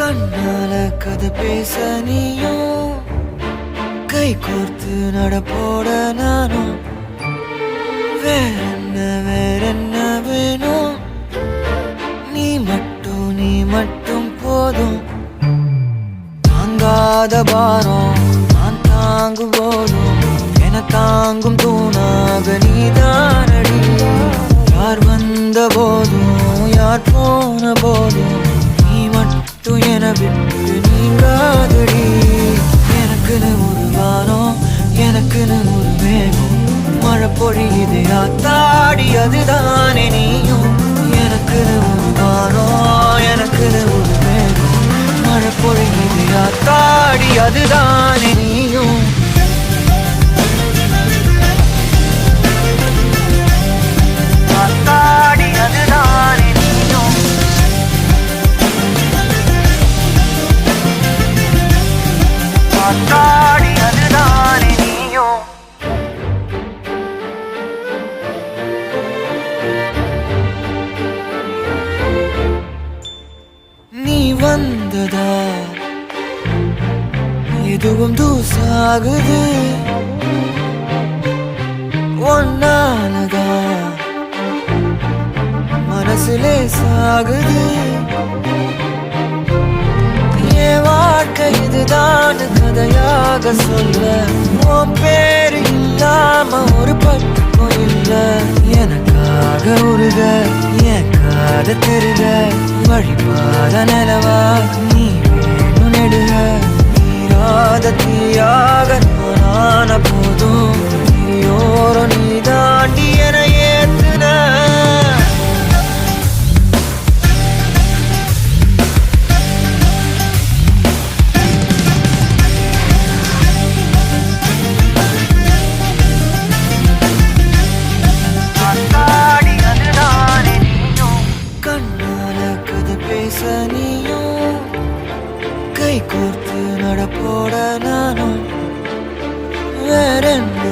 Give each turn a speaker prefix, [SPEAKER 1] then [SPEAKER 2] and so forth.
[SPEAKER 1] கண்ணால கதை பேச நீயும் கை கோர்த்து நடப்போட நானும் வேறென்ன வேணும் நீ மட்டும் போதும் தாங்காத பாரம் நான் தாங்கும் போதும் என தாங்கும் தூணாக நீதானடி யார் வந்த போதும் யார் போன போதும் நீ மட்டும் என விட்டு நீங்காதடி எனக்குன்னு ஒரு வானம் எனக்குன்னு ஒரு வேகம் மழை பொழியுது ஆத்தாடி அதுதானே நீயும் எனக்குன்னு ஒரு வானம் எனக்குன்னு ஒரு வேகம் மழை பொழியுது ஆத்தாடி அதுதானே நீயும் ஆத்தாடி அதுதானே நீயும் ஆத்தாடி அதுதானே நீயும் நீ வந்ததா எதுவும் தூசாகுது ஒன்னாலதா மனசுலே சாகுது என் வாழ்க்கை இதுதான் கதையாக சொல்ல உன் பேரு இல்லாம ஒரு பட்டுக்கும் இல்ல எனக்காக உருக என் காத திருக வழிபாத நிலவா நீ வேணும் நெடுக நீராத தீயாக நானான போதும் நீயோரோ நீ தாண்டி என ஏத்துன நீயும் கை கோர்த்து நடப்போட நானும் வேறென்ன